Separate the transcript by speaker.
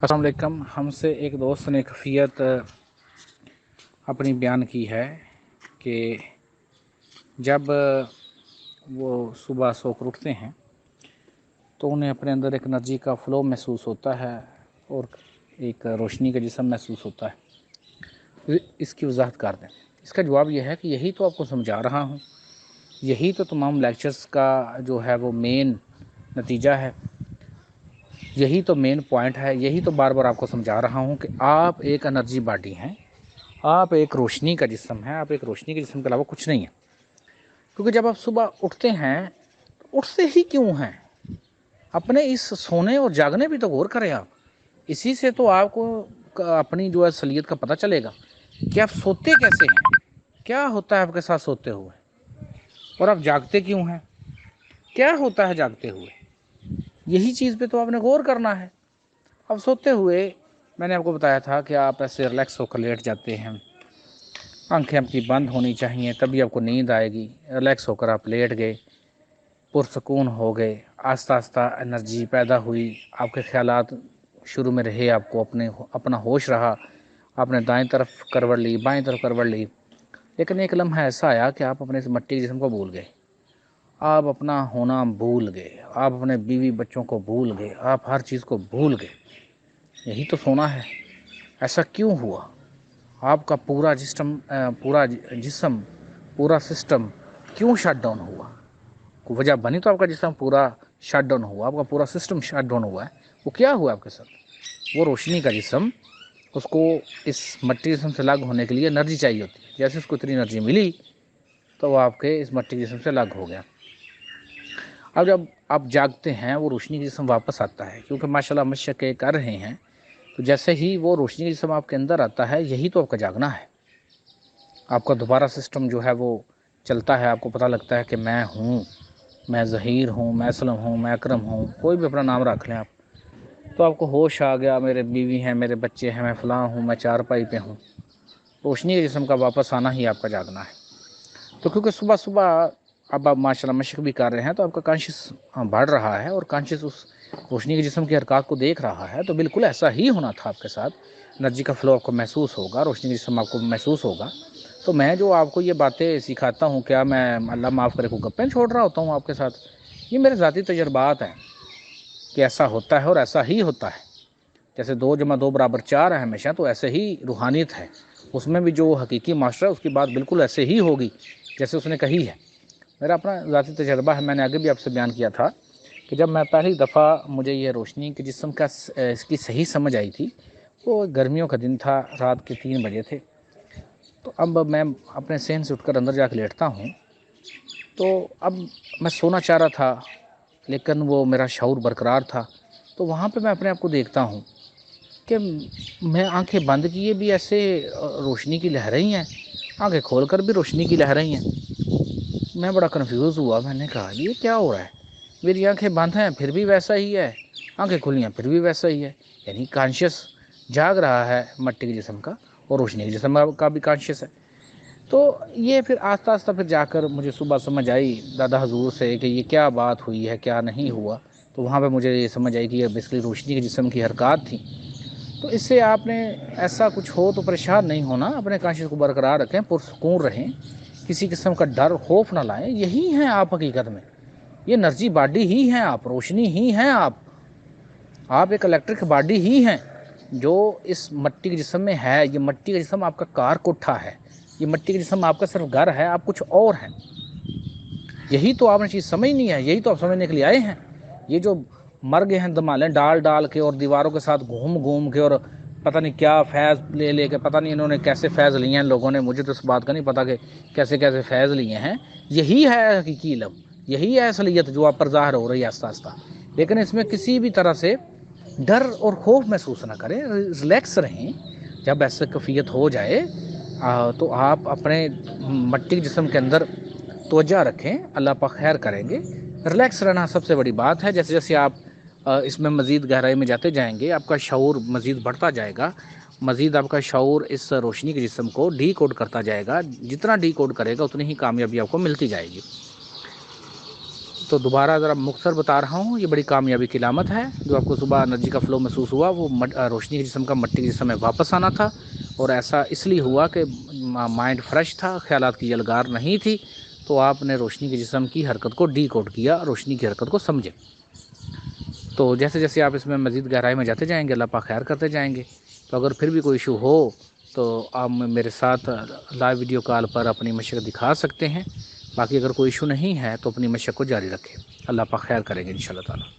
Speaker 1: السلام علیکم۔ ہم سے ایک دوست نے کیفیت اپنی بیان کی ہے کہ جب وہ صبح سو کر اٹھتے ہیں تو انہیں اپنے اندر ایک انرجی کا فلو محسوس ہوتا ہے اور ایک روشنی کا جسم محسوس ہوتا ہے۔ اس کی وضاحت کر دیں۔ اس کا جواب یہ ہے کہ یہی تو آپ کو سمجھا رہا ہوں، یہی تو تمام لیکچرز کا جو ہے وہ مین نتیجہ ہے، یہی تو مین پوائنٹ ہے، یہی تو بار بار آپ کو سمجھا رہا ہوں کہ آپ ایک انرجی باڈی ہیں، آپ ایک روشنی کا جسم ہیں، آپ ایک روشنی کے جسم کے علاوہ کچھ نہیں ہے۔ کیونکہ جب آپ صبح اٹھتے ہیں تو اٹھتے ہی کیوں ہیں؟ اپنے اس سونے اور جاگنے بھی تو غور کریں آپ۔ اسی سے تو آپ کو اپنی جو ہے اصلیت کا پتہ چلے گا کہ آپ سوتے کیسے ہیں، کیا ہوتا ہے آپ کے ساتھ سوتے ہوئے، اور آپ جاگتے کیوں ہیں، کیا ہوتا ہے جاگتے ہوئے۔ یہی چیز پہ تو آپ نے غور کرنا ہے۔ اب سوتے ہوئے میں نے آپ کو بتایا تھا کہ آپ ایسے ریلیکس ہو کر لیٹ جاتے ہیں، آنکھیں آپ کی بند ہونی چاہیے تبھی آپ کو نیند آئے گی۔ ریلیکس ہو کر آپ لیٹ گئے، پرسکون ہو گئے، آہستہ آہستہ انرجی پیدا ہوئی، آپ کے خیالات شروع میں رہے، آپ کو اپنا ہوش رہا، آپ نے دائیں طرف کروٹ لی، بائیں طرف کروٹ لی، لیکن ایک لمحہ ایسا آیا کہ آپ اپنے اس مٹی کے جسم کو بھول گئے، آپ اپنا ہونا بھول گئے، آپ اپنے بیوی بچوں کو بھول گئے، آپ ہر چیز کو بھول گئے۔ یہی تو سونا ہے۔ ایسا کیوں ہوا؟ آپ کا پورا جسم پورا سسٹم کیوں شٹ ڈاؤن ہوا؟ کوئی وجہ بنی تو آپ کا جسم پورا شٹ ڈاؤن ہوا، آپ کا پورا سسٹم شٹ ڈاؤن ہوا ہے۔ وہ کیا ہوا آپ کے ساتھ؟ وہ روشنی کا جسم، اس کو اس مٹی جسم سے الگ ہونے کے لیے انرجی چاہیے ہوتی ہے۔ جیسے اس کو اتنی انرجی ملی تو وہ آپ کے اس مٹی جسم سے الگ ہو گیا۔ اب جب آپ جاگتے ہیں وہ روشنی کا جسم واپس آتا ہے، کیونکہ ماشاءاللہ مشقیں کر رہے ہیں، تو جیسے ہی وہ روشنی کا جسم آپ کے اندر آتا ہے، یہی تو آپ کا جاگنا ہے۔ آپ کا دوبارہ سسٹم جو ہے وہ چلتا ہے، آپ کو پتہ لگتا ہے کہ میں ہوں، میں ظہیر ہوں، میں اسلم ہوں، میں اکرم ہوں، کوئی بھی اپنا نام رکھ لیں آپ، تو آپ کو ہوش آ گیا، میرے بیوی ہیں، میرے بچے ہیں، میں فلاں ہوں، میں چارپائی پہ ہوں۔ روشنی کے جسم کا واپس آنا ہی آپ کا جاگنا ہے۔ تو کیونکہ صبح صبح اب آپ ماشاءاللہ مشق بھی کر رہے ہیں، تو آپ کا کانشیس بڑھ رہا ہے اور کانشیس اس روشنی کے جسم کے حرکات کو دیکھ رہا ہے، تو بالکل ایسا ہی ہونا تھا آپ کے ساتھ۔ انرجی کا فلو آپ کو محسوس ہوگا، روشنی کا جسم آپ کو محسوس ہوگا۔ تو میں جو آپ کو یہ باتیں سکھاتا ہوں، کیا میں اللہ معاف کرے کو گپیں چھوڑ رہا ہوتا ہوں آپ کے ساتھ؟ یہ میرے ذاتی تجربات ہیں کہ ایسا ہوتا ہے اور ایسا ہی ہوتا ہے۔ جیسے 2+2=4 ہے ہمیشہ، تو ایسے ہی روحانیت ہے، اس میں بھی جو حقیقی معاشرہ ہے اس کی بات بالکل ایسے ہی ہوگی جیسے اس نے کہی ہے۔ میرا اپنا ذاتی تجربہ ہے، میں نے آگے بھی آپ سے بیان کیا تھا کہ جب میں پہلی دفعہ مجھے یہ روشنی کے جسم کا اس کی صحیح سمجھ آئی تھی، وہ گرمیوں کا دن تھا، رات کے 3 بجے تھے۔ تو اب میں اپنے صحن سے اٹھ کر اندر جا کے لیٹتا ہوں، تو اب میں سونا چاہ رہا تھا لیکن وہ میرا شعور برقرار تھا۔ تو وہاں پہ میں اپنے آپ کو دیکھتا ہوں کہ میں آنکھیں بند کیے بھی ایسے روشنی کی لہریں ہی ہیں، آنکھیں کھول کر بھی روشنی کی لہریں ہی ہیں۔ میں بڑا کنفیوز ہوا، میں نے کہا یہ کیا ہو رہا ہے؟ میری آنکھیں بند ہیں پھر بھی ویسا ہی ہے، آنکھیں کھلی ہیں پھر بھی ویسا ہی ہے۔ یعنی کانشیس جاگ رہا ہے مٹی کے جسم کا، اور روشنی کے جسم کا بھی کانشیس ہے۔ تو یہ پھر آہستہ آہستہ پھر جا کر مجھے صبح سمجھ آئی دادا حضور سے کہ یہ کیا بات ہوئی ہے، کیا نہیں ہوا۔ تو وہاں پہ مجھے یہ سمجھ آئی کہ یہ بیسکلی روشنی کے جسم کی حرکات تھیں۔ تو اس سے آپ نے ایسا کچھ ہو تو پریشان نہیں ہونا، اپنے کانشیس کو برقرار رکھیں، پرسکون رہیں، کسی قسم کا ڈر خوف نہ لائیں۔ یہی ہیں آپ حقیقت میں، یہ انرجی باڈی ہی ہیں آپ، روشنی ہی ہیں آپ ایک الیکٹرک باڈی ہی ہیں جو اس مٹی کے جسم میں ہے۔ یہ مٹی کا جسم آپ کا کار کوٹھا ہے، یہ مٹی کا جسم آپ کا صرف گھر ہے، آپ کچھ اور ہیں۔ یہی تو آپ نے چیز سمجھنی ہے، یہی تو آپ سمجھنے کے لیے آئے ہیں۔ یہ جو مر گئے ہیں دمالیں ڈال ڈال کے اور دیواروں کے ساتھ گھوم کے اور پتہ نہیں کیا فیض لے کے، پتہ نہیں انہوں نے کیسے فیض لیے ہیں لوگوں نے، مجھے تو اس بات کا نہیں پتہ کہ کیسے کیسے فیض لیے ہیں۔ یہی ہے حقیقی علم، یہی ہے اصلیت جو آپ پر ظاہر ہو رہی ہے آہستہ آہستہ۔ لیکن اس میں کسی بھی طرح سے ڈر اور خوف محسوس نہ کریں، ریلیکس رہیں۔ جب ایسے کیفیت ہو جائے تو آپ اپنے مٹی کے جسم کے اندر توجہ رکھیں، اللہ پاک خیر کریں گے۔ ریلیکس رہنا سب سے بڑی بات ہے۔ جیسے جیسے آپ اس میں مزید گہرائی میں جاتے جائیں گے، آپ کا شعور مزید بڑھتا جائے گا، مزید آپ کا شعور اس روشنی کے جسم کو ڈی کوڈ کرتا جائے گا۔ جتنا ڈی کوڈ کرے گا اتنی ہی کامیابی آپ کو ملتی جائے گی۔ تو دوبارہ ذرا مختصر بتا رہا ہوں، یہ بڑی کامیابی کی علامت ہے۔ جو آپ کو صبح انرجی کا فلو محسوس ہوا، وہ روشنی کے جسم کا مٹی کے جسم میں واپس آنا تھا، اور ایسا اس لیے ہوا کہ مائنڈ فریش تھا، خیالات کی یلغار نہیں تھی، تو آپ نے روشنی کے جسم کی حرکت کو ڈی کوڈ کیا، روشنی کی حرکت کو سمجھے۔ تو جیسے جیسے آپ اس میں مزید گہرائی میں جاتے جائیں گے، اللہ پاک خیر کرتے جائیں گے۔ تو اگر پھر بھی کوئی ایشو ہو تو آپ میرے ساتھ لائیو ویڈیو کال پر اپنی مشق دکھا سکتے ہیں۔ باقی اگر کوئی ایشو نہیں ہے تو اپنی مشق کو جاری رکھیں۔ اللہ پاک خیر کریں گے انشاءاللہ تعالی۔